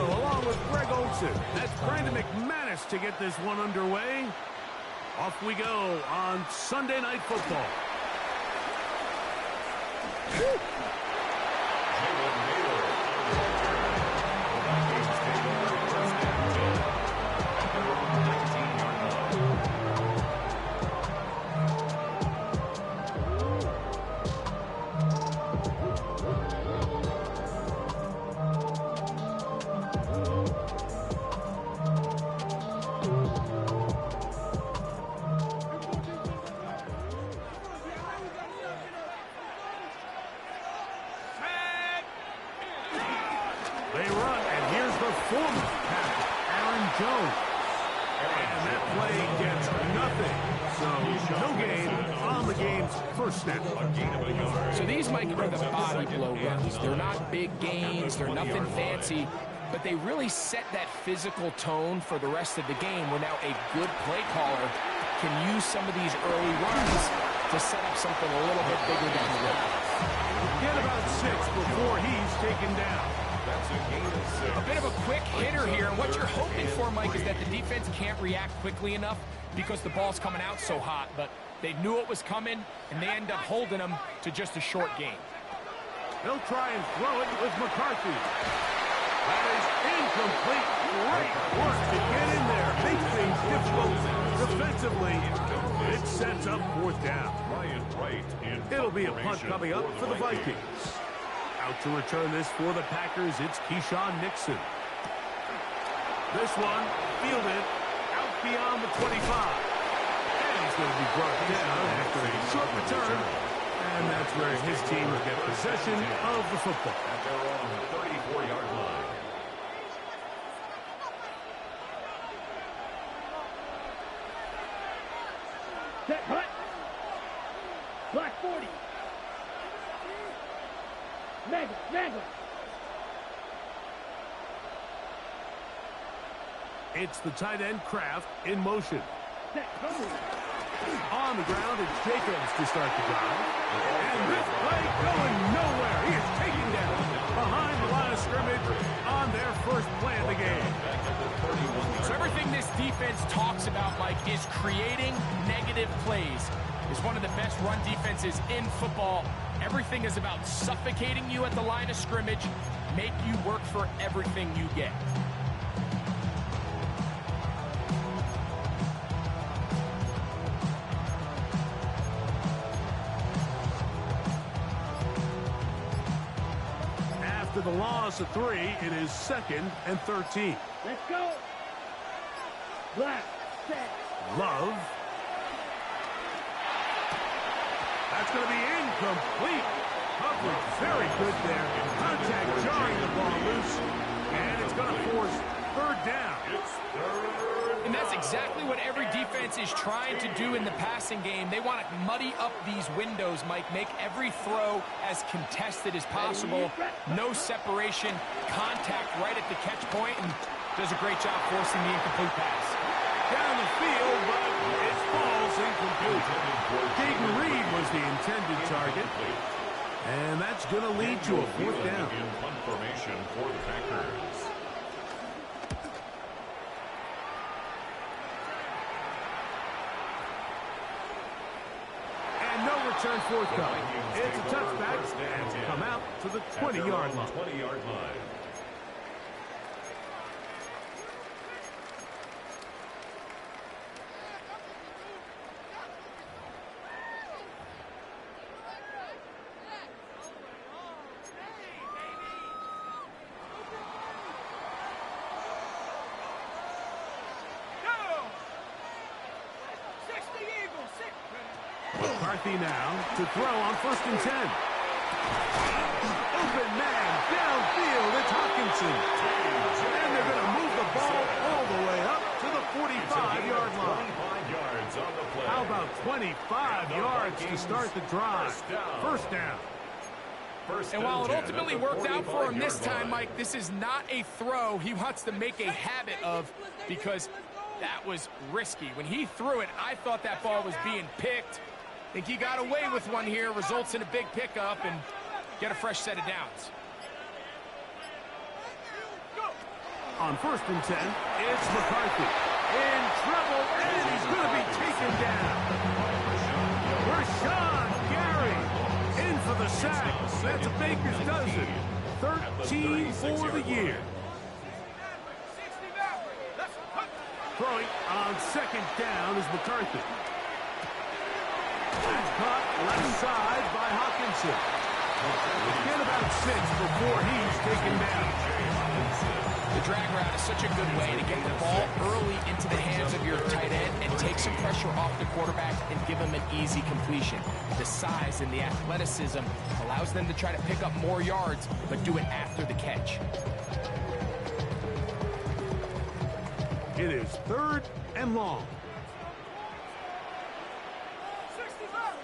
along with Greg Olson. That's Brandon McManus to get this one underway. Off we go on Sunday Night Football. They run, and here's the former Packer, Aaron Jones. And that play gets nothing. So no gain on the game's first snap. So these might are the body blow runs. They're not big gains. They're nothing fancy. But they really set that physical tone for the rest of the game where now a good play caller can use some of these early runs to set up something a little bit bigger down the road. Get about 6 before he's taken down. That's a gain of 6. A bit of a quick hitter here. And what you're hoping for, Mike, is that the defense can't react quickly enough because the ball's coming out so hot. But they knew it was coming, and they end up holding them to just a short gain. He'll try and throw it with McCarthy. That is incomplete. Great work to get in there. Makes things difficult defensively. It sets up 4th down. It'll be a punt coming up for the Vikings. Out to return this for the Packers, it's Keyshawn Nixon. This one fielded out beyond the 25. And he's going to be brought down after a short return. And that's where his team will get possession of the football. At their own 34-yard line. Set, hut. Black 40. Mega. It's the tight end Kraft in motion. Set, on the ground, it's Jacobs to start the drive. And this play going nowhere. He is taken down behind the line of scrimmage on their first play of the game. So everything this defense talks about, Mike, is creating negative plays. It's one of the best run defenses in football. Everything is about suffocating you at the line of scrimmage, make you work for everything you get. After the loss of 3, it is 2nd and 13. Let's go. Black, set. Love. That's going to be incomplete. Coverage very good there. Contact jarring the ball loose. And it's going to force 3rd down. And that's exactly what every defense is trying to do in the passing game. They want to muddy up these windows, Mike. Make every throw as contested as possible. No separation. Contact right at the catch point. And does a great job forcing the incomplete pass. Down the field, but it falls incomplete. Gator Reed was the intended target. And that's going to lead to a 4th down. Punt formation for the Packers. And no return forthcoming. It's a touchback and to come out to the 20-yard line. 20-yard line. McCarthy now to throw on 1st and 10. Open man downfield. It's Hawkinson. And they're going to move the ball all the way up to the 45-yard line. 25 yards on the play. How about 25 yards to start the drive? 1st down. And while it ultimately worked out for him this time, Mike, this is not a throw he wants to make a habit of because that was risky. When he threw it, I thought that ball was being picked. I think he got away with one here, results in a big pickup and get a fresh set of downs. On 1st and 10, it's McCarthy. In trouble, and he's going to be taken down. Rashawn Gary in for the sack. That's a Baker's dozen. 13 for the year. Throwing on 2nd down is McCarthy. That's caught left side by Hawkinson. Get about 6 before he's taken down. The drag route is such a good way to get the ball early into the hands of your tight end and take some pressure off the quarterback and give him an easy completion. The size and the athleticism allows them to try to pick up more yards, but do it after the catch. It is 3rd and long. 65,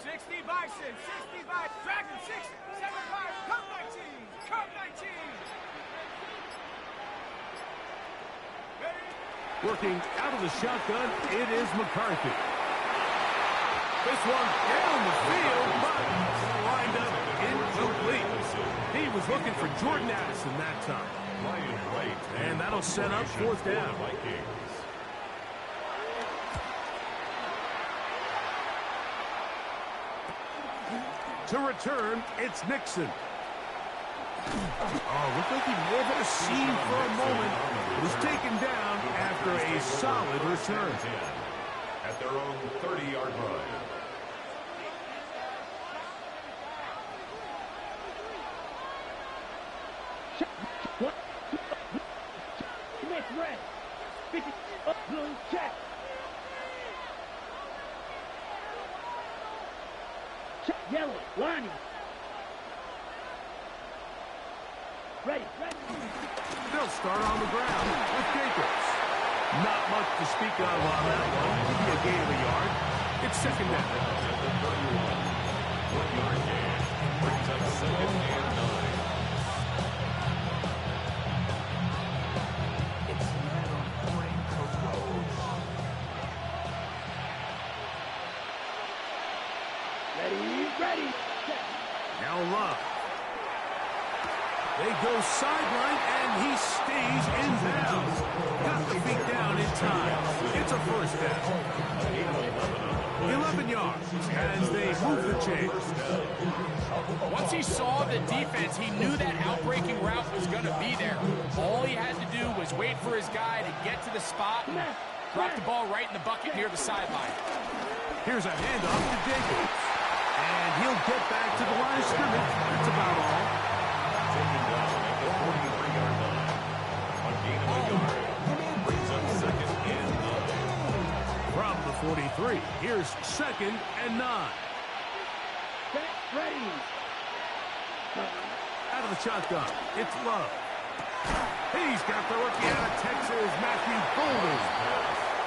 65, Dragon 6, 75, come 19, come 19. Working out of the shotgun, it is McCarthy. This one down the field, but lined up incomplete. He was looking for Jordan Addison that time. And that'll set up 4th down. To return, it's Nixon. Oh, looked like he may have had a seam for a moment. Was taken down after a solid return. At their own 30-yard line. Smith red. 50 up blue check. Check yellow. Lonnie. Ready. They'll start on the ground with Gator. Not much to speak of on that one. Maybe a gain of a yard. It's 2nd down. 1-yard gain. Brings up 2nd and 9. Ready. Now Love. They go sideline, and he stays in bounds. Got the feet down in time. It's a 1st down. 11 yards as they move the chains. Once he saw the defense, he knew that outbreaking route was going to be there. All he had to do was wait for his guy to get to the spot and drop the ball right in the bucket near the sideline. Here's a handoff to Jacobs. And he'll get back to the line of scrimmage. That's about all. Taken down at the 43-yard line. A gain of a yard. Brings up 2nd and 9. From the 43, here's 2nd and 9. Ready. Out of the shotgun, it's Love. He's got the rookie out of Texas, Matthew Golden.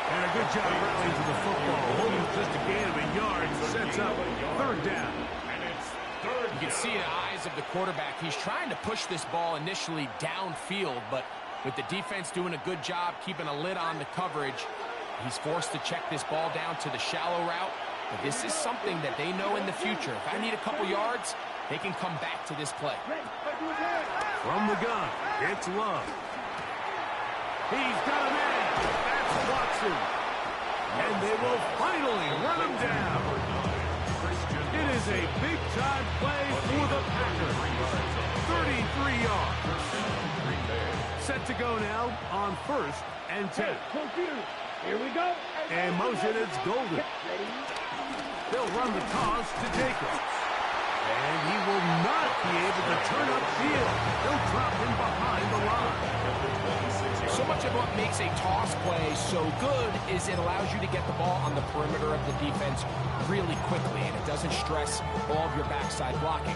And a good job rallying to the football. Holding just a gain of a yard. Sets up 3rd down. And it's 3rd. You can see in the eyes of the quarterback, he's trying to push this ball initially downfield, but with the defense doing a good job keeping a lid on the coverage, he's forced to check this ball down to the shallow route. But this is something that they know in the future. If I need a couple yards, they can come back to this play. From the gun, it's Love. He's got a man. That's Watson. And they will finally run him down. It is a big-time play for the Packers. 33 yards. Set to go now on 1st and 10. Here we go. And motion, it's Golden. They'll run the toss to Jacobs. And he will not be able to turn upfield. They'll drop him behind the line. So much of what makes a toss play so good is it allows you to get the ball on the perimeter of the defense really quickly, and it doesn't stress all of your backside blocking.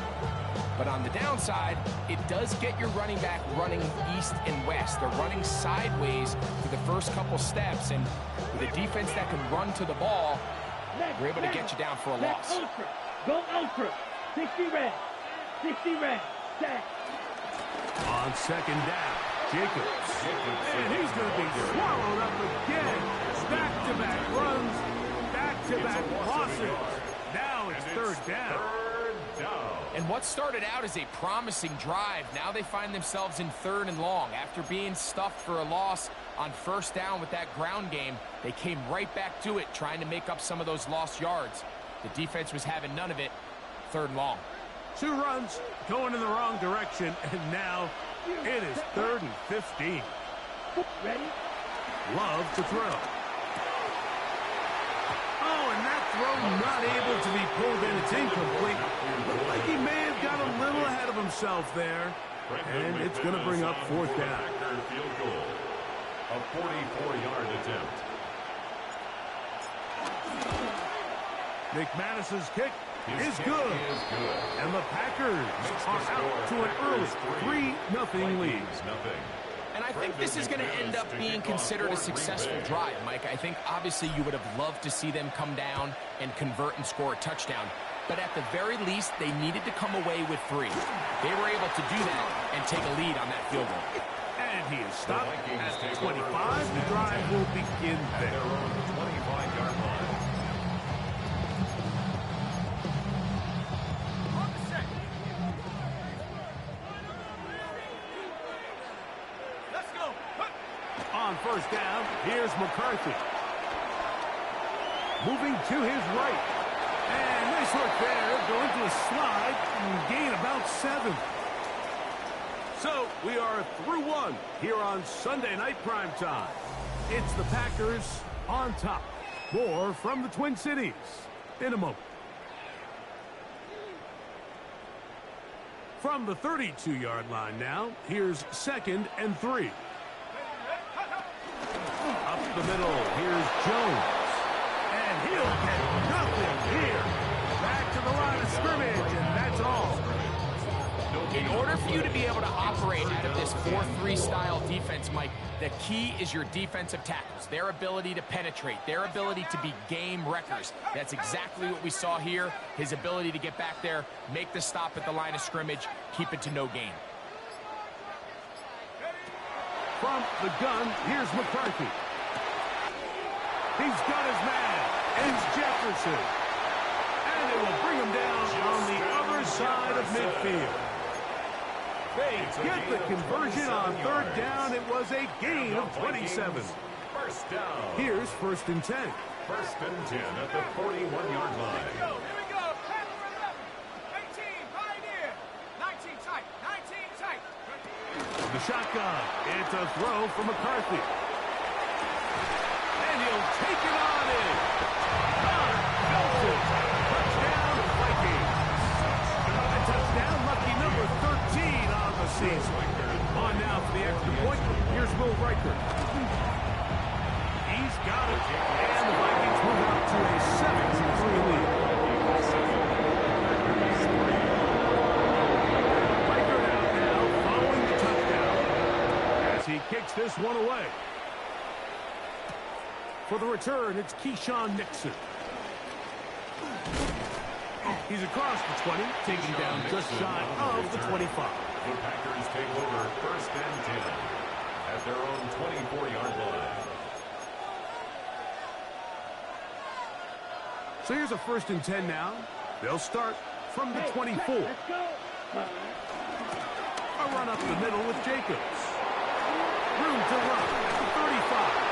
But on the downside, it does get your running back running east and west. They're running sideways for the first couple steps, and with a defense that can run to the ball, we're able to get you down for a loss. Ultra. Go ultra. 60 red. 60 red. Set. On 2nd down, Jacobs. And he's going to be swallowed up again. Back-to-back runs. Back-to-back losses. Now it's 3rd down. 3rd down. And what started out as a promising drive, now they find themselves in 3rd and long. After being stuffed for a loss on 1st down with that ground game, they came right back to it, trying to make up some of those lost yards. The defense was having none of it. 3rd and long. 2 runs going in the wrong direction, and now it is 3rd and 15. Ready? Love to throw. Oh, and that throw not able to be pulled in. It's incomplete. Looked like he may have got a little ahead of himself there. And it's going to bring up 4th down. Field goal. A 44-yard attempt. McManus's kick is good. And the Packers are out to an early 3-0 lead. And I think this is going to end up being considered a successful drive, Mike. I think obviously you would have loved to see them come down and convert and score a touchdown. But at the very least, they needed to come away with 3. They were able to do that and take a lead on that field goal. And he is stopped at the 25. The drive will begin there. Their own 25-yard line. On the set. Let's go. On 1st down, here's McCarthy. Moving to his right. And nice work there. Going to a slide and gain about 7. So we are through 1 here on Sunday Night Primetime. It's the Packers on top. More from the Twin Cities in a moment. From the 32-yard line now, here's 2nd and 3. Up the middle, here's Jones. And he'll get nothing here. Back to the line of scrimmage, and that's all. In order for you to be able to operate out of this 4-3 style defense, Mike, the key is your defensive tackles, their ability to penetrate, their ability to be game wreckers. That's exactly what we saw here, his ability to get back there, make the stop at the line of scrimmage, keep it to no gain. From the gun, here's McCarthy. He's got his man. It's Jefferson. And it will bring him down on the other side of midfield. They get the conversion on 3rd down. It was a gain of 27. 1st down. Here's 1st and 10. 1st and 10 at the 41-yard line. Here we go. Packer 11. 18. Pioneer. 19 tight. 19 tight. The shotgun. It's a throw from McCarthy. And he'll take it on in. Belton. Touchdown, Vikings. A touchdown, lucky number 13 on the season. On now for the extra point. Here's Will Riker. He's got it. And the Vikings move out to a 7-3 lead. Riker out now, following the touchdown, as he kicks this one away. For the return, it's Keyshawn Nixon. He's across the 20, taking down just shy of the 25. The Packers take over 1st and 10 at their own 24-yard line. So here's a 1st and 10 now. They'll start from the 24. Let's go. A run up the middle with Jacobs. Room to run at the 35.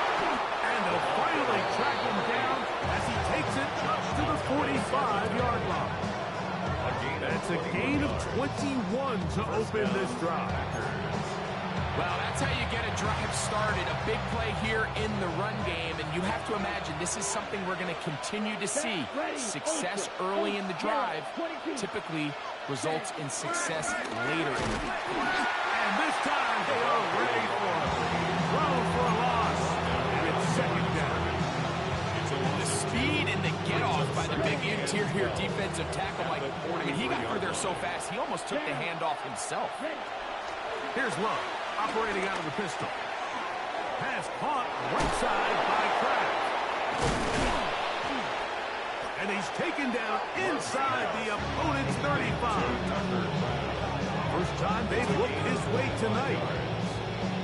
And they'll finally track him down as he takes it up to the 45-yard line. That's a gain of 21 to open this drive. Well, that's how you get a drive started. A big play here in the run game, and you have to imagine this is something we're going to continue to see. Success early in the drive typically results in success later in the game. And this time they are ready for it. Thrown for a loss, and it's 2nd down. The speed and the get-off by the big interior defensive tackle, Mike. I mean, he got through there so fast, he almost took the handoff himself. Here's Love, operating out of the pistol. Pass caught right side by Kraft. And he's taken down inside the opponent's 35. First time they've looked his way tonight.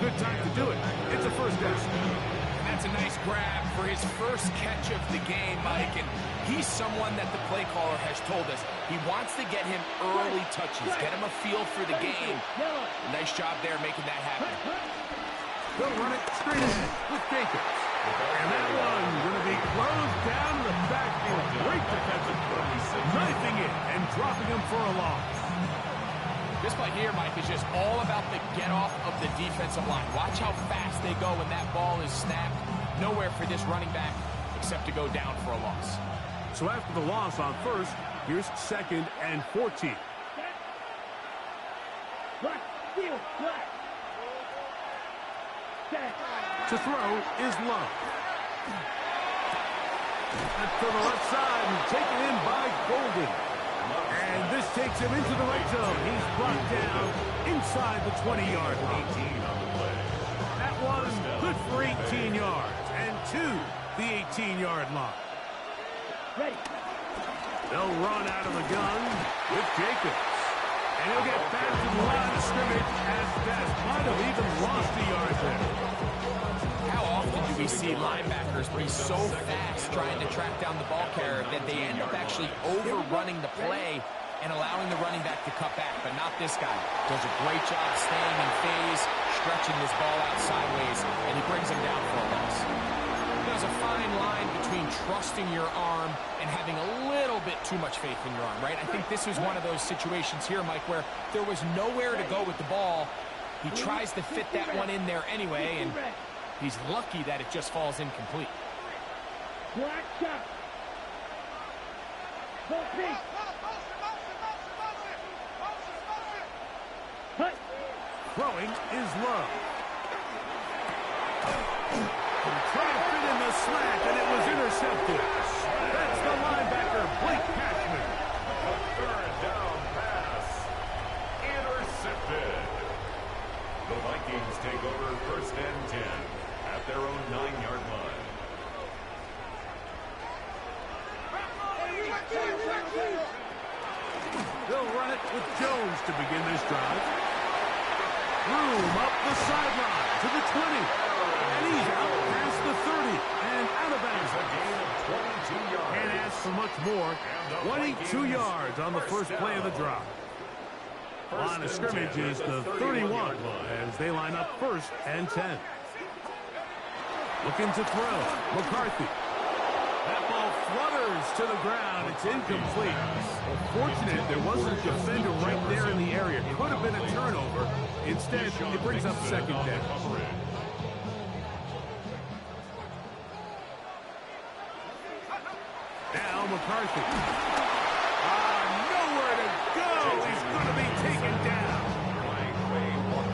Good time to do it. It's a 1st down. That's a nice grab for his first catch of the game, Mike. And He's someone that the play caller has told us he wants to get him early touches, get him a feel for the game. Nice job there making that happen. They'll run it straight ahead with Gator. And that one's going to be closed down in the backfield. Great defensive play. Knifing it and dropping him for a loss. This play here, Mike, is just all about the get-off of the defensive line. Watch how fast they go when that ball is snapped. Nowhere for this running back except to go down for a loss. So after the loss on first, here's 2nd and 14. To throw is Love. And to the left side and taken in by Golden. And this takes him into the red zone. He's brought down inside the 20-yard line. That was good for 18 yards and to the 18-yard line. Ready. They'll run out of the gun with Jacobs. And he'll get back to the line of scrimmage as best. Might have even lost a yard there. How often do we see linebackers be so fast trying to track down the ball carrier that they end up actually overrunning the play and allowing the running back to cut back? But not this guy. Does a great job staying in phase, stretching this ball out sideways, and he brings him down for a loss. There's a fine line between trusting your arm and having a little bit too much faith in your arm, right? I think this was one of those situations here, Mike, where there was nowhere to go with the ball. He tries to fit that one in there anyway, and he's lucky that it just falls incomplete. Black shot. Full pitch. Hut. Throwing is Love. Trying to fit in the slant, and it was intercepted. That's the linebacker, Blake Cashman. A 3rd down pass. Intercepted. The Vikings take over 1st and 10 at their own 9-yard line. They'll run it with Jones to begin this drive. Room up the sideline to the 20. And he's out past the 30 and out of bounds. A gain of 22 yards. Can't ask for much more. 22 yards on the first play of the drive. Line of scrimmage is the 31 as they line up 1st and 10. Looking to throw. McCarthy. That ball flutters to the ground. It's incomplete. Fortunate there wasn't a defender right there in the area. Could have been a turnover. Instead, it brings up 2nd down. Now McCarthy. Nowhere to go. He's going to be taken down.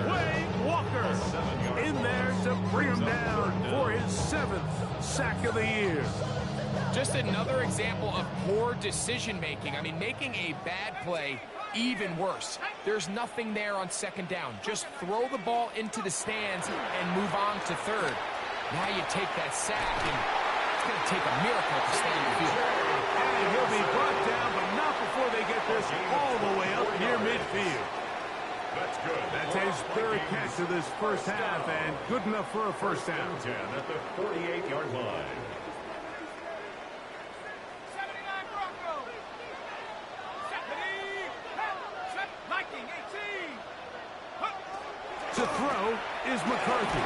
Wade Walker in there to bring him down for his 7th sack of the year. Just another example of poor decision-making. I mean, making a bad play even worse. There's nothing there on 2nd down. Just throw the ball into the stands and move on to 3rd. Now you take that sack, and it's going to take a miracle to stay in the field. And he'll be brought down, but not before they get this all the way up near midfield. That's good. That's his 3rd catch of this first half, and good enough for a 1st down. 10 at the 48-yard line. 79 Broncos. Viking 18. To throw is McCarthy.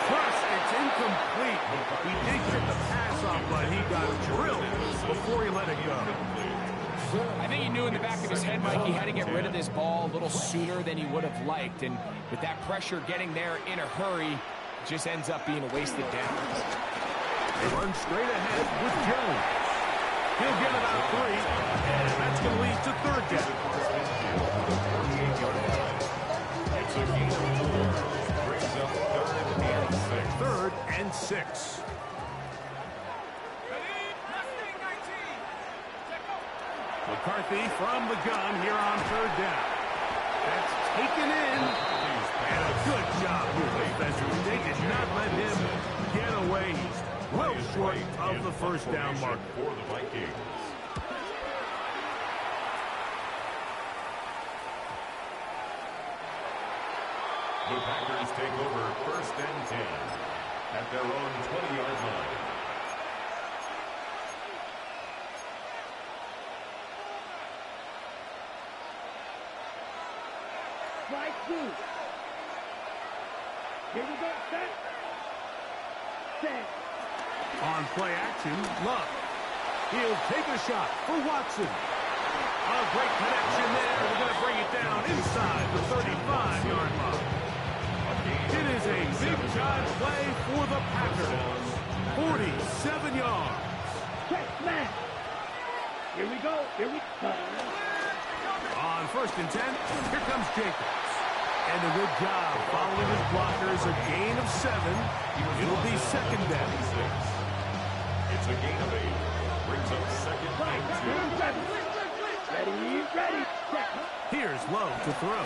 First, it's incomplete. He did get the pass off, but he got drilled before he let it go. I think he knew in the back of his head, Mike, he had to get rid of this ball a little sooner than he would have liked. And with that pressure getting there in a hurry, it just ends up being a wasted down. They run straight ahead with Jones. He'll get about 3, and that's going to lead to 3rd down. It's a gain of 4. Brings up 3rd and 6. 3rd and 6. McCarthy from the gun here on 3rd down. That's taken in. And a good job here defensively. They did not let him get away. He's well short of the 1st down marker. For the Vikings. The Packers take over 1st and 10 at their own 20-yard line. by 2. Here we go, set. Set. On play action, Love. He'll take a shot for Watson. A great connection there. They're going to bring it down inside the 35-yard line. It is a big-time play for the Packers. 47 yards. Check smash. Here we go. Here we go. On 1st and 10, here comes Jacobs. And a good job following his blockers. A gain of 7. It'll be 2nd down. It's a gain of 8. Brings up 2nd and 2. Ready. Check. Here's Lowe to throw.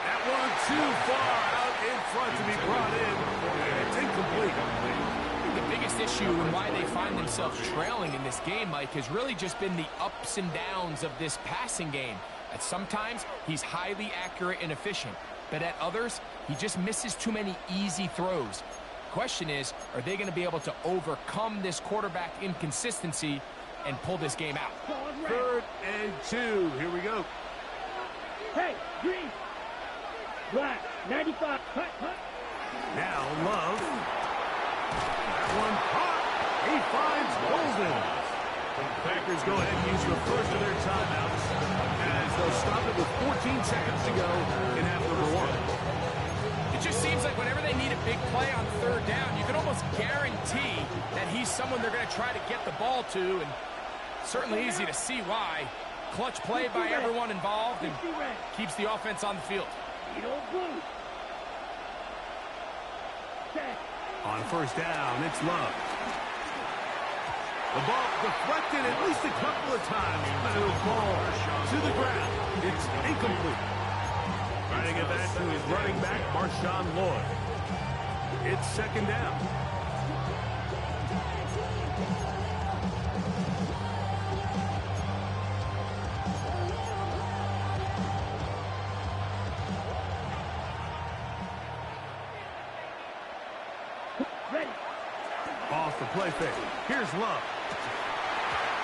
That one too far out in front to be brought in. And it's incomplete. The biggest issue and why they find themselves trailing in this game, Mike, has really just been the ups and downs of this passing game. At sometimes, he's highly accurate and efficient. But at others, he just misses too many easy throws. Question is, are they going to be able to overcome this quarterback inconsistency and pull this game out? 3rd and 2. Here we go. Hey, green. Black. 95. Cut. Now Love. That one caught. He finds Golden. Packers go ahead and use the first of their timeouts as they'll stop it with 14 seconds to go in half number 1. It just seems like whenever they need a big play on 3rd down, you can almost guarantee that he's someone they're going to try to get the ball to, and certainly easy to see why. Clutch play by everyone involved and keeps the offense on the field. On 1st down, it's Love. The ball deflected at least a couple of times, but it'll fall to the ground. It's incomplete. Trying to get that to his running back, Marshawn Lloyd. It's 2nd down. Off the play fake. Here's Love.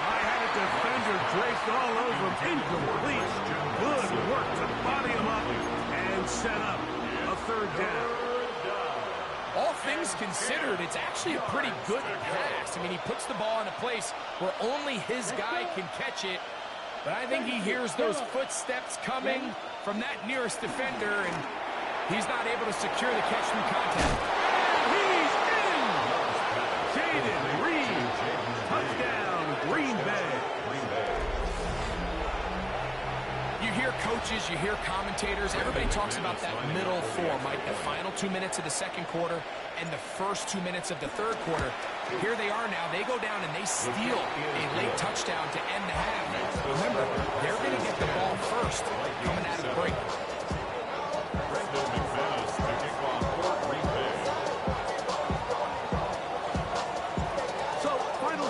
I had a defender draped all over him. Incomplete. Good work to body him up and set up a 3rd down. All things considered, it's actually a pretty good pass. I mean, he puts the ball in a place where only his guy can catch it. But I think he hears those footsteps coming from that nearest defender, and he's not able to secure the catch through contact. Touchdown, Green Bay. You hear coaches, you hear commentators, everybody talks about that middle 4, Mike, the final 2 minutes of the 2nd quarter and the first 2 minutes of the 3rd quarter. Here they are now. They go down and they steal a late touchdown to end the half. Remember, they're going to get the ball first coming out of the break.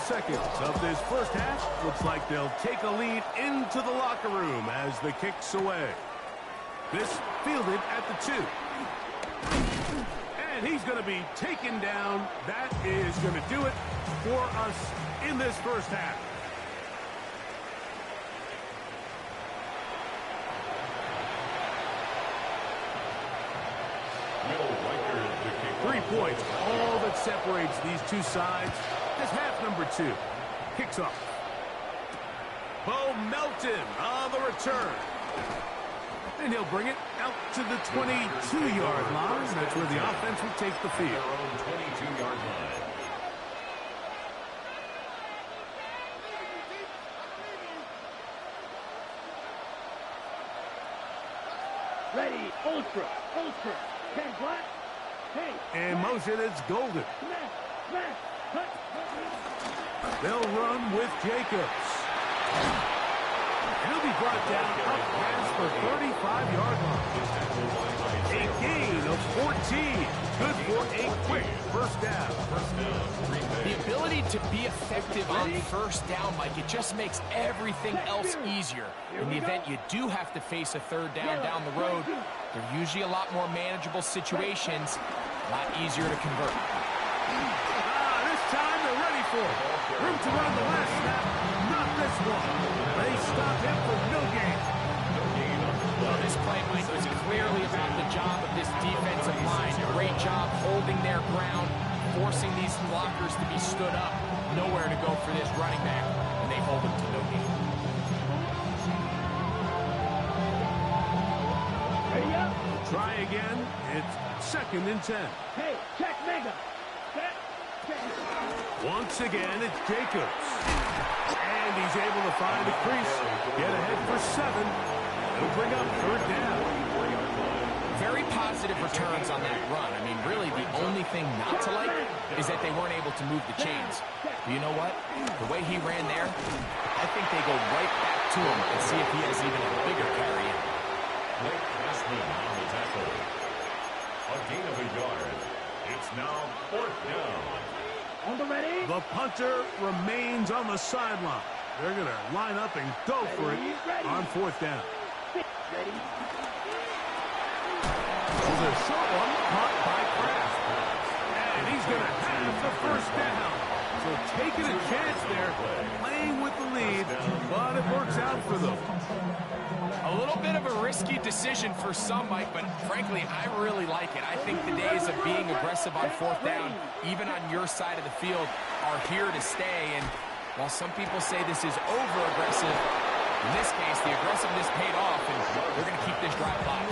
Seconds of this first half. Looks like they'll take a lead into the locker room as the kick's away. This fielded at the 2. And he's going to be taken down. That is going to do it for us in this first half. Will Riker, the kick. 3 points, all that separates these two sides. As half number 2 kicks off. Bo Melton on the return. And he'll bring it out to the 22-yard line. That's where the offense will take the field. Their own 22-yard line. Ready. Ultra. 10 black. Hey. In motion, it's Golden. Smash. Cut. They'll run with Jacobs. He'll be brought down up past the 35-yard line. A gain of 14. Good for a quick first down. The ability to be effective on 1st down, Mike, it just makes everything else easier. In the event you do have to face a 3rd down the road, they're usually a lot more manageable situations, a lot easier to convert. This time they're ready for it. Room to run the last snap. Not this one. They stop him for no gain. Well, this play, Mike, was clearly about the job of this defensive line. Great job holding their ground, forcing these blockers to be stood up. Nowhere to go for this running back, and they hold him to no gain. Ready up. Try again. It's 2nd and 10. Hey, check mega. Check. Once again, it's Jacobs. And he's able to find a crease. Get ahead for 7. It'll bring up 3rd down. Very positive returns on that run. I mean, really, the only thing not to like is that they weren't able to move the chains. But you know what? The way he ran there, I think they go right back to him and see if he has even a bigger carry in. Blake Passman on the tackle. A gain of a yard. It's now 4th down. On the ready. The punter remains on the sideline. They're going to line up and go for it on 4th down. Ready. There's a short one caught by Kraft. And he's going to have the 1st down. So taking a chance there, playing with the lead, but it works out for them. A little bit of a risky decision for some, Mike, but frankly, I really like it. I think the days of being aggressive on 4th down, even on your side of the field, are here to stay. And while some people say this is over-aggressive, in this case, the aggressiveness paid off, and they're going to keep this drive alive.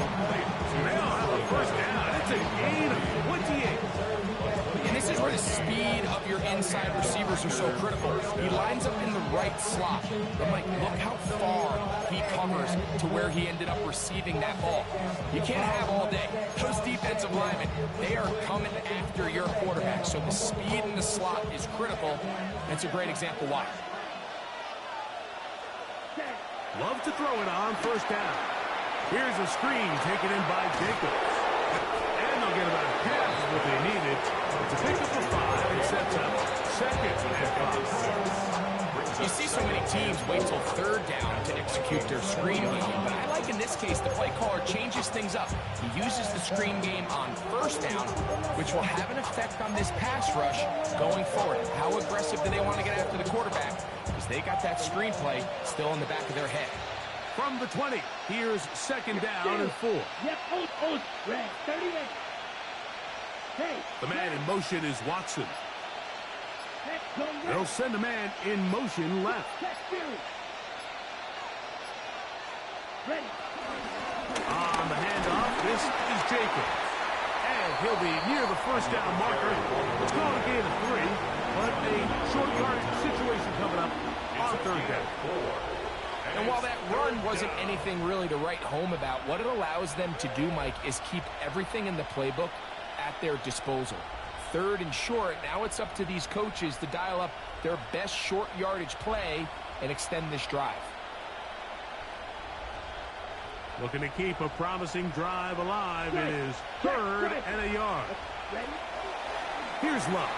They'll have a 1st down. It's a gain of 28. And this is where the speed of your inside receivers are so critical. He lines up in the right slot. But, Mike, look how far he covers to where he ended up receiving that ball. You can't have all day. Those defensive linemen, they are coming after your quarterback. So the speed in the slot is critical. That's a great example why. Love to throw it on 1st down. Here's a screen taken in by Jacobs. And they'll get about half of what they needed to pick up the 5 and sets up 2nd and 5. You see so many teams wait till 3rd down to execute their screen game, but I like in this case the play caller changes things up. He uses the screen game on 1st down, which will have an effect on this pass rush going forward. How aggressive do they want to get after the quarterback? Because they got that screenplay still in the back of their head. From the 20, here's 2nd down and 4. Yep, red, 38. Hey. The man in motion is Watson. They'll send a man in motion left. Ready. On the handoff, this is Jacobs. And he'll be near the 1st down marker. Let's call it a gain of 3, but a short yardage situation coming up on 3rd down. And while that run wasn't anything really to write home about, what it allows them to do, Mike, is keep everything in the playbook at their disposal. 3rd and short, now it's up to these coaches to dial up their best short yardage play and extend this drive. Looking to keep a promising drive alive. It is 3rd and a yard. Here's Love.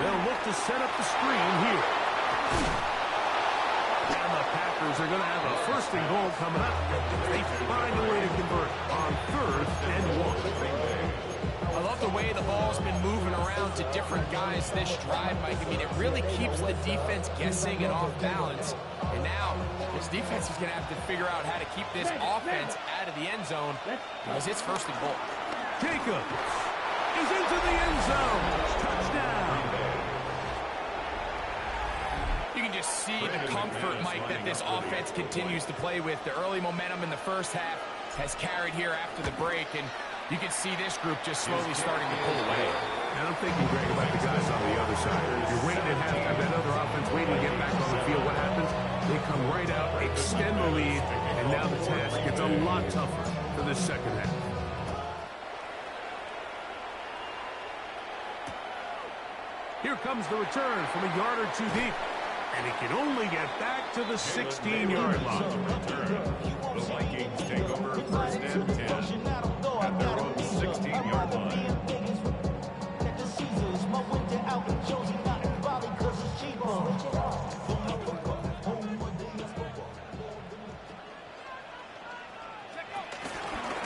They'll look to set up the screen here. And the Packers are going to have a 1st and goal coming up. They find a way to convert on 3rd and 1. I love the way the ball's been moving around to different guys this drive, Mike. I mean, it really keeps the defense guessing and off balance. And now, this defense is going to have to figure out how to keep this offense out of the end zone because it's 1st and goal. Jacobs is into the end zone. Touchdown. You can just see the comfort, Mike, that this offense continues to play with. The early momentum in the 1st half has carried here after the break, and you can see this group just slowly starting to pull away. And I'm thinking, Greg, about the guys on the other side. You're waiting at halftime, that other offense waiting to get back on the field. What happens? They come right out, extend the lead, and now the task gets a lot tougher for the 2nd half. Here comes the return from a yard or 2 deep. And he can only get back to the 16-yard line. The Vikings take over 1st and 10 at their own 16-yard line.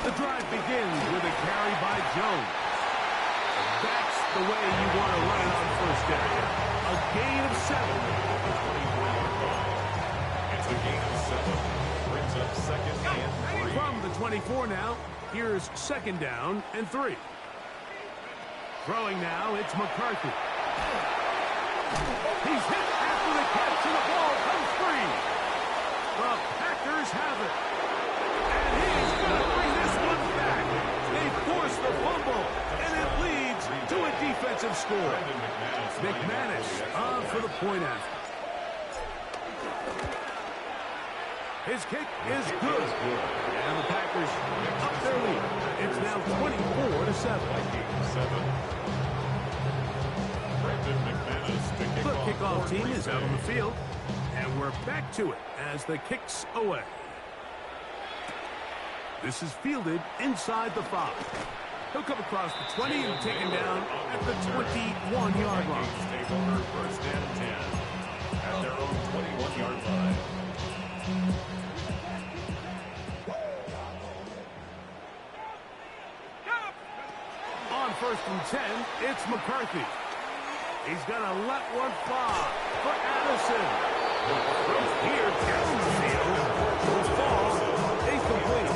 The drive begins with a carry by Jones. That's the way you want to run it on 1st down. A gain of 7. It's a gain of 7. Brings up second and 3. From the 24 now, here's second down and 3. Throwing now, it's McCarthy. He's hit after the catch, and the ball comes free. The Packers have it. And he's going to bring this one back. They force the fumble, and it leads to a defensive score. McManus on for the point after. His kick is good. And the Packers up their lead. It's now 24-7. The kickoff team is out on the field. And we're back to it as the kick's away. This is fielded inside the 5. He'll come across the 20 and taken down at the 21-yard line. First and 10 at their own 21-yard line. On first and 10, it's McCarthy. He's going to let one fly for Addison. Here, down the field. Will fall. Incomplete.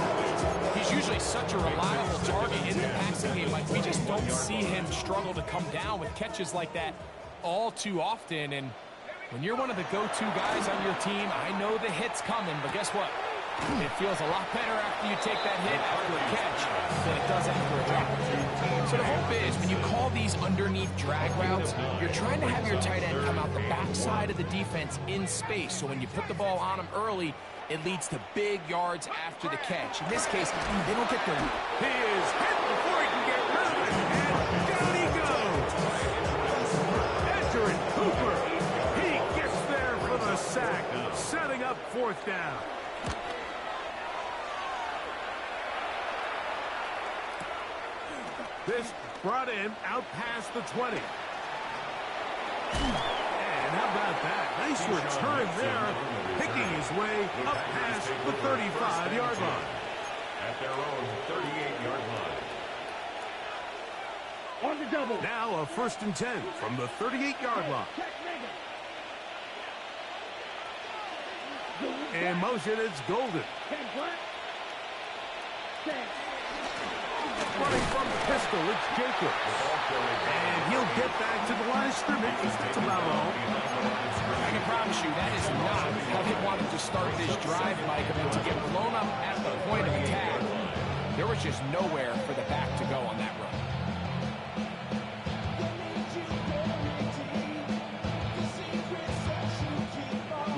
He's usually such a reliable target in the passing game. Like, we just don't see him struggle to come down with catches like that all too often. And when you're one of the go-to guys on your team, I know the hit's coming, but guess what? It feels a lot better after you take that hit after a catch than it does after a drop. So the hope is when you call these underneath drag routes, you're trying to have your tight end come out the backside of the defense in space. So when you put the ball on him early, it leads to big yards after the catch. In this case, they don't get the... He is hit before he can get rid of it, and down he goes. Entering Cooper. He gets there for the sack, setting up fourth down. This brought him out past the 20. And how about that? Nice return there, picking his way up past the 35-yard line. At their own 38-yard line. On the double. Now a first and 10 from the 38-yard line. In motion, it's Golden. Running from the pistol, it's Jacob. And he'll get back to the line of scrimmage. That's about all. I can promise you that is not how he wanted to start this drive, Mike. I mean, to get blown up at the point of attack, there was just nowhere for the back to go on that run.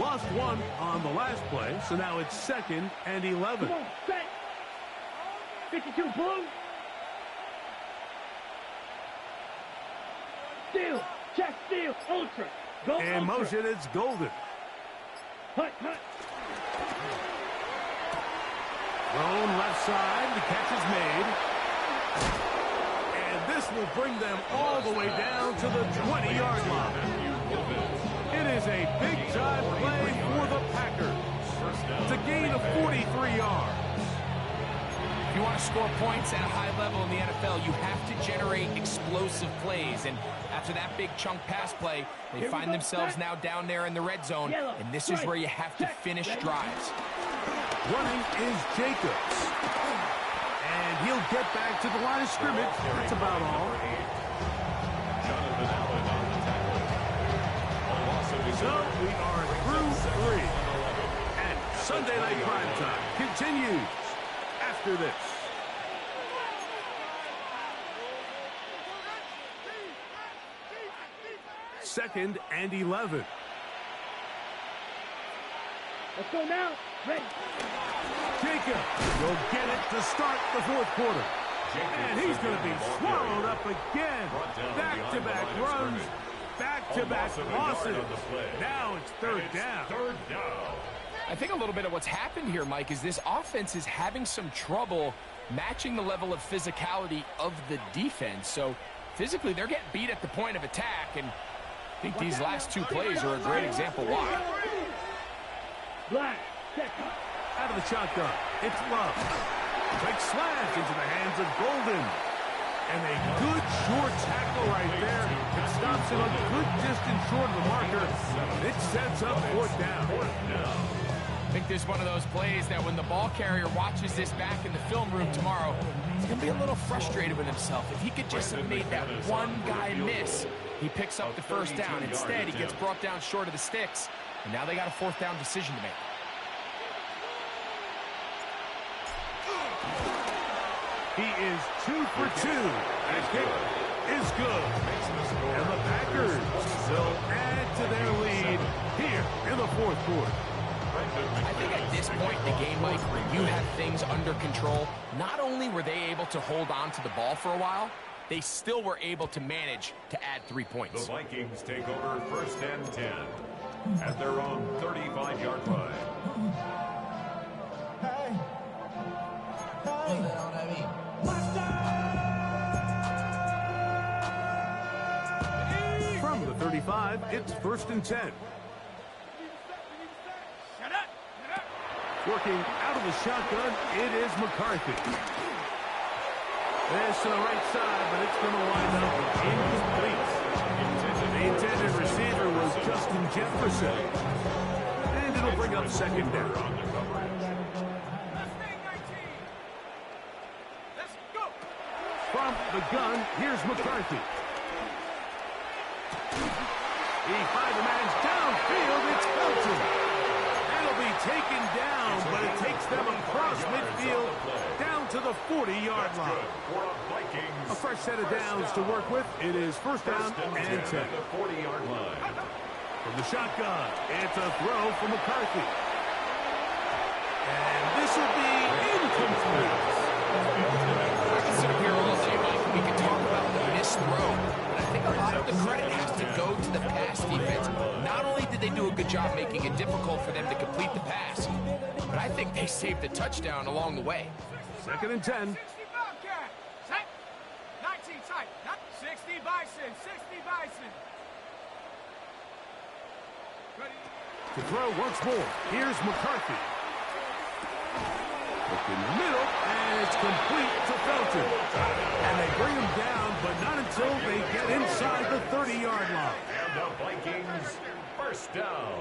Lost one on the last play, so now it's second and 11. Come on, set. 52 blue. Steal. Check steal. Ultra. Go In ultra. motion, it's Golden. Hut, hut. Thrown left side, the catch is made. And this will bring them all the way down to the 20-yard line. It is a big-time play for the Packers. It's a gain of 43 yards. If you want to score points at a high level in the NFL, you have to generate explosive plays. And after that big chunk pass play, they find themselves now down there in the red zone. And this is where you have to finish drives. Running is Jacobs. And he'll get back to the line of scrimmage. That's about all. So we are through 3. And Sunday Night Primetime continues after this. Second and 11. Let's go now. Ready. Jacob will get it to start the fourth quarter. And he's going to be swallowed up again. Back-to-back runs, back-to-back losses. Now it's third down. I think a little bit of what's happened here, Mike, is this offense is having some trouble matching the level of physicality of the defense. So physically, they're getting beat at the point of attack, and I think these last two plays are a great example why. Black. Check. Out of the shotgun, it's Love. Quick slash into the hands of Golden. And a good short tackle right there. It stops him a good distance short of the marker. It sets up fourth down. think this is one of those plays that when the ball carrier watches this back in the film room tomorrow, he's going to be a little frustrated with himself. If he could just have made that one guy miss, he picks up the first down. Instead, he gets brought down short of the sticks, and now they got a fourth down decision to make. He is 2 for 2. That kick is good. And the Packers will add to their lead here in the fourth quarter. I think at this point in the game, Mike, where you have things under control, not only were they able to hold on to the ball for a while, they still were able to manage to add 3 points. The Vikings take over 1st and 10 at their own 35-yard line. From the 35, it's 1st and 10. Working out of the shotgun, it is McCarthy. This to the right side, but it's going to wind up incomplete. The intended receiver was Justin Jefferson. And it'll bring up 2nd down. From the gun, here's McCarthy. He finds the man's downfield. It's Felton. It'll be taken down, but it takes them across midfield down to the 40-yard line. A fresh set of downs to work with. It is 1st down and 10. The 40-yard line. From the shotgun, it's a throw from McCarthy. And this will be incomplete. I can sit up here all day, Mike. We can talk about the missed throw, but I think a lot of the credit has to go to the pass defense. Not only did they do a good job making it difficult for them to complete the pass, but I think they saved the touchdown along the way. 2nd and 10. 60 Bobcat. Set. 19 tight. 60 Bison. 60 Bison. Ready. To throw once more. Here's McCarthy. Looking middle, and it's complete to Felton. And they bring him down, but not until they get inside the 30-yard line. And the Vikings 1st down.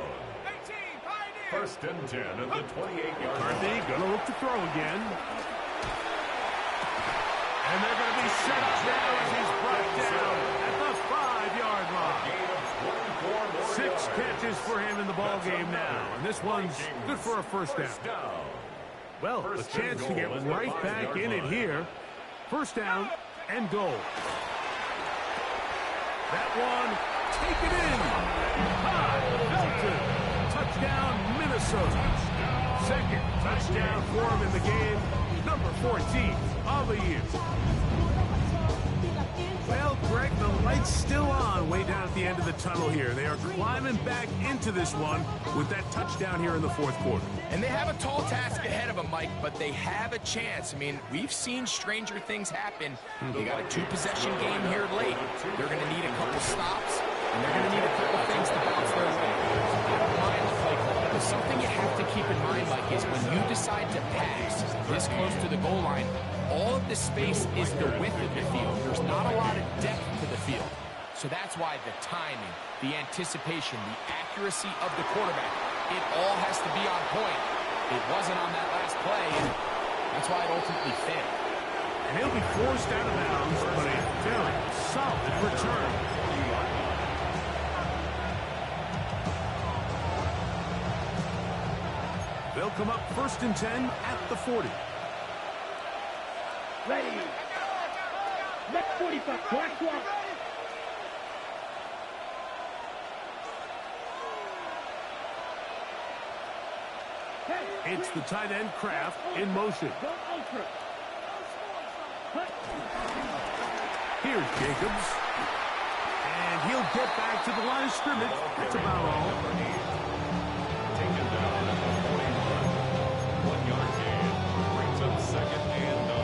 18 Pioneer. 1st and 10 at the 28-yard line. McCarthy gonna look to throw again. And they're gonna be shut down as he's brought down at the 5-yard line. 6 catches for him in the ball game now. And this one's good for a 1st down. Well, a chance to get right back in it here. 1st down and goal. That one, take it in. Felton. Touchdown, Minnesota. 2nd touchdown for him in the game. Number 14 of the year. Well, Greg, the light's still on way down at the end of the tunnel here. They are climbing back into this one with that touchdown here in the 4th quarter. And they have a tall task ahead of them, Mike, but they have a chance. I mean, we've seen stranger things happen. They got a 2-possession game here late. They're going to need a couple stops, and they're going to need a couple things to bounce their way. I don't mind the play call, but something you have to keep in mind, Mike, is when you decide to pass this close to the goal line, all of the space is the width of the field. There's not a lot of depth to the field. So that's why the timing, the anticipation, the accuracy of the quarterback, it all has to be on point. It wasn't on that last play, and that's why it ultimately failed. And he'll be forced out of bounds, but a very solid return. They'll come up 1st and 10 at the 40. Ready. Next 45. Clock. It's the tight end Kraft in motion. Go ultra. Cut. Here's Jacobs. And he'll get back to the line of scrimmage. That's about all. Taken down at the 41. 1-yard gain. Brings up 2nd and 9.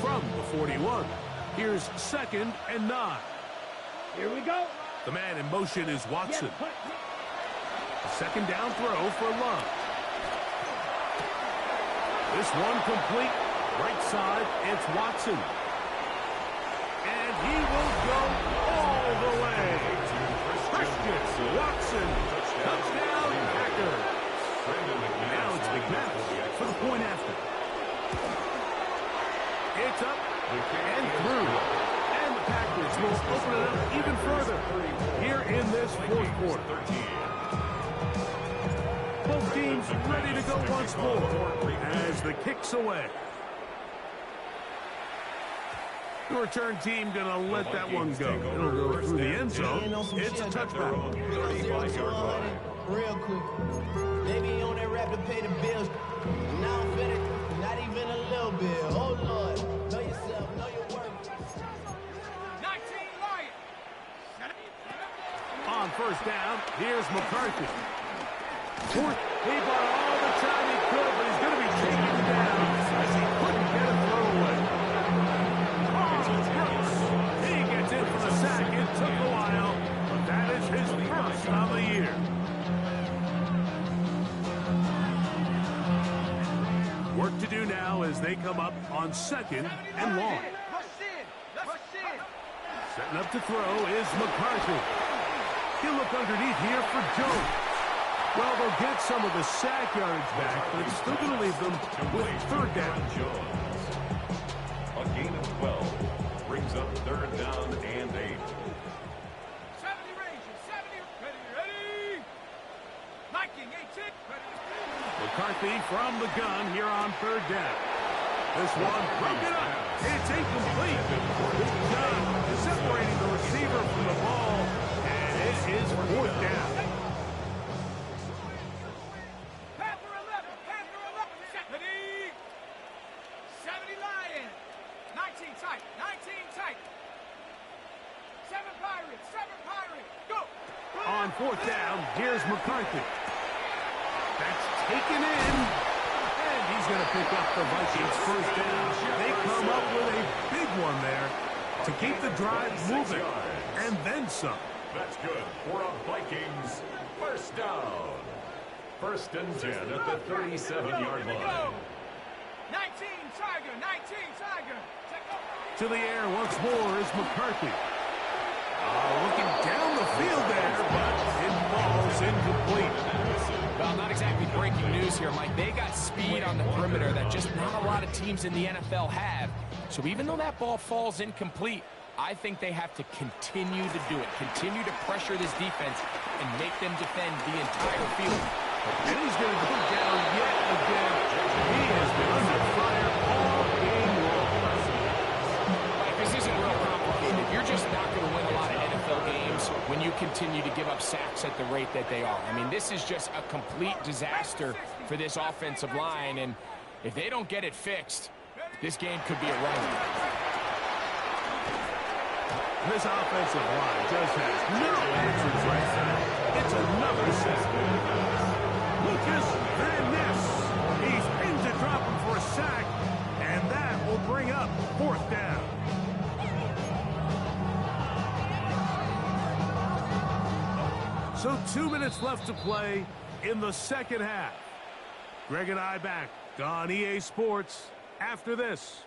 From the 41, here's 2nd and 9. Here we go. The man in motion is Watson. Yeah, A 2nd down throw for Love. This one complete. Right side, it's Watson. And he will go all the way. Christian Watson. Touchdown, Packers. Now it's McManus for the point after. It's up and through. And the Packers will open it up even further here in this fourth quarter. Both teams ready to go once more as the kick's away. The return team going to let that one go. It'll go through the end zone. It's a touchback. Real quick. Maybe on that rap to pay the bills. Now I'm finished. Not even a little bit. Oh, Lord. Know yourself. Know your worth. 19 Lions. On first down, here's McCarthy. Fourth, he bought all the time he could, but he's going to be taken down as he couldn't get a throw away. He gets in for the sack. It took a while, but that is his first of the year. Work to do now as they come up on second and long. Setting up to throw is McCarthy. He'll look underneath here for Jones. Well, they'll get some of the sack yardage back, but it's still going to leave them with third down. A gain of 12 brings up third down and 8. 70 Rangers, 70. Ready. Viking, 18. Ready. McCarthy from the gun here on third down. This one broken up. It's incomplete. Good job separating the receiver from the ball, and it is fourth down. Panther 11, Panther 11. Ready. 70 Lions. 19 tight, 19 tight. 7 Pirates, 7 Pirates. Go. On fourth down, here's McCarthy. That's taken in. And he's going to pick up the Vikings first down. They come up with a big one there to keep the drive moving. And then some. That's good for a Vikings first down. First and 10 at the 37-yard line. 19 Tiger, 19 Tiger. To the air once more is McCarthy. Looking down the field there, but it falls incomplete. Well, not exactly breaking news here, Mike. They got speed on the perimeter that just not a lot of teams in the NFL have. So even though that ball falls incomplete, I think they have to continue to do it. Continue to pressure this defense and make them defend the entire field. And he's going to go down yet again. He has been under fire all game long. Like, this isn't real complicated. You're just not going to win a lot of NFL games when you continue to give up sacks at the rate that they are. I mean, this is just a complete disaster for this offensive line, and if they don't get it fixed, this game could be a run. This offensive line just has no answers right now. It's another sack. Lucas Van Ness. He's pinned to drop him for a sack, and that will bring up fourth down. So 2 minutes left to play in the second half. Greg and I back on EA Sports after this.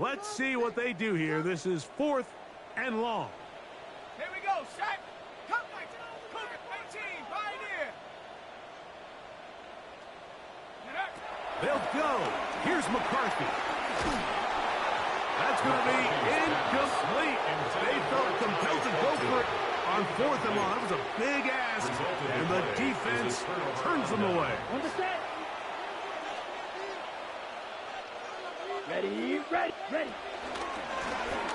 Let's see what they do here. This is fourth and long. Here we go, sack. Come back. Cougar 18, Pioneer. They'll go. Here's McCarthy. That's going to be incomplete. They felt compelled to go for it on fourth and long. That was a big ask, and the defense turns them away. On the set. Ready, ready, ready.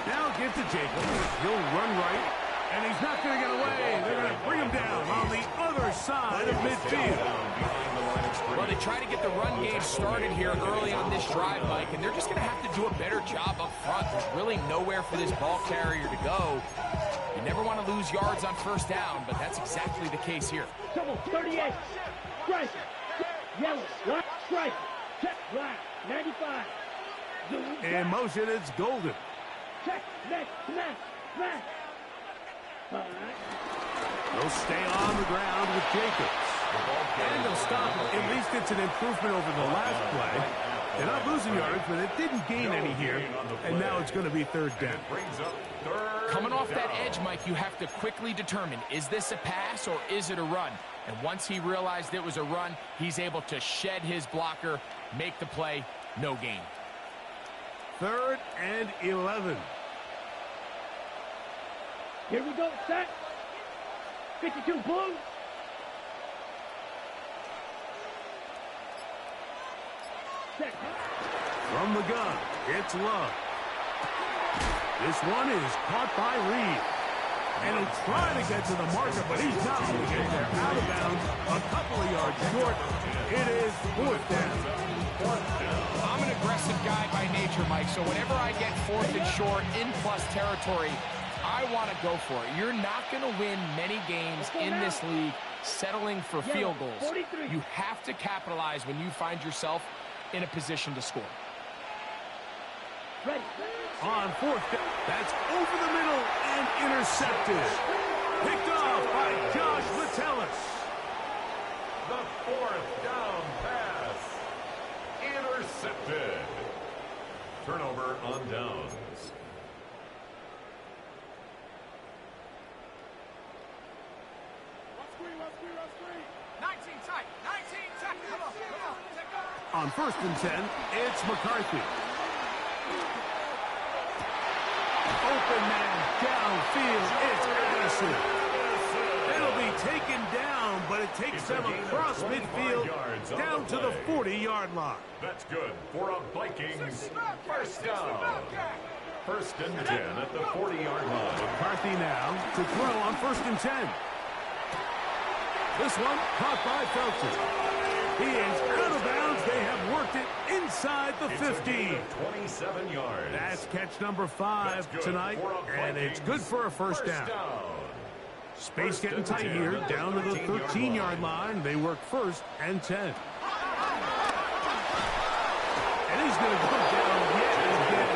Now give to Jacobs. He'll run right, and he's not going to get away. They're going to bring him down on the other side of midfield. Well, they try to get the run game started here early on this drive, Mike, and they're just going to have to do a better job up front. There's really nowhere for this ball carrier to go. You never want to lose yards on first down, but that's exactly the case here. Double 38. Strike. Yellow. Black. Strike. Check. Black. 95. In motion, it's Golden. Check. Next. Smash. Smash. They'll stay on the ground with Jacobs. And they'll stop. At least it's an improvement over the last play. They're not losing yards, but it didn't gain any here. And now it's going to be third down. Coming off that edge, Mike, you have to quickly determine, is this a pass or is it a run? And once he realized it was a run, he's able to shed his blocker, make the play, no gain. 3rd and 11. Here we go, set. 52 blue. Set. From the gun, it's Love. This one is caught by Reed. And he'll try to get to the marker, but he's not going to get there. Out of bounds, a couple of yards short. It is 4th down. I'm an aggressive guy by nature, Mike, so whenever I get 4th and short in plus territory, I want to go for it. You're not going to win many games in this league settling for field goals. You have to capitalize when you find yourself in a position to score. Ready. On 4th down, that's over the middle and intercepted. Picked off by Josh Metellus. The 4th down pass. Intercepted. Turnover on downs. Run screen. 19 tight. 19 tight. Come on. Take On 1st and 10, it's McCarthy. Open man downfield, it's Addison. It'll be taken down, but it takes them across midfield down to the 40-yard line. That's good for a Vikings first down. 1st and 10 at the 40-yard line. McCarthy now to throw on 1st and 10. This one caught by Felton. He is out of bounds. They have worked it inside the 15. 27 yards. That's catch number 5 tonight, and it's good for a first down. Space getting tight here, down to the 13-yard line. They work 1st and 10. And he's going to go down yet again.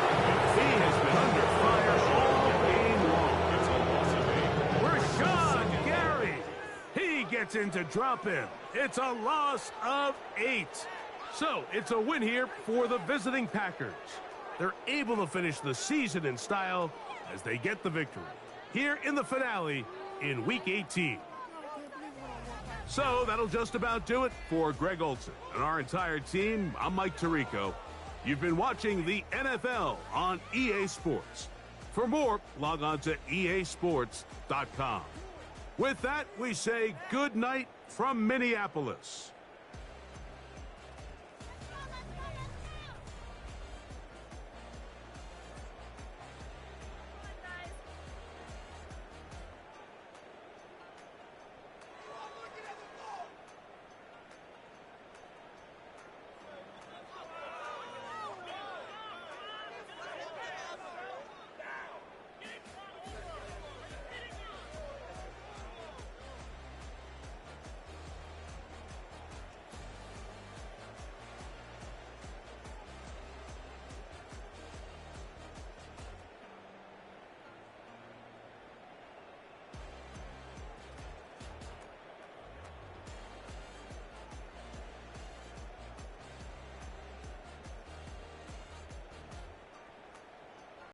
He has been under fire all game long. It's a loss of 8. Rashawn Gary. He gets in to drop him. It's a loss of 8. So it's a win here for the visiting Packers. They're able to finish the season in style as they get the victory here in the finale in Week 18. So that'll just about do it for Greg Olson and our entire team. I'm Mike Tirico. You've been watching the NFL on EA Sports. For more, log on to easports.com. With that, we say good night from Minneapolis.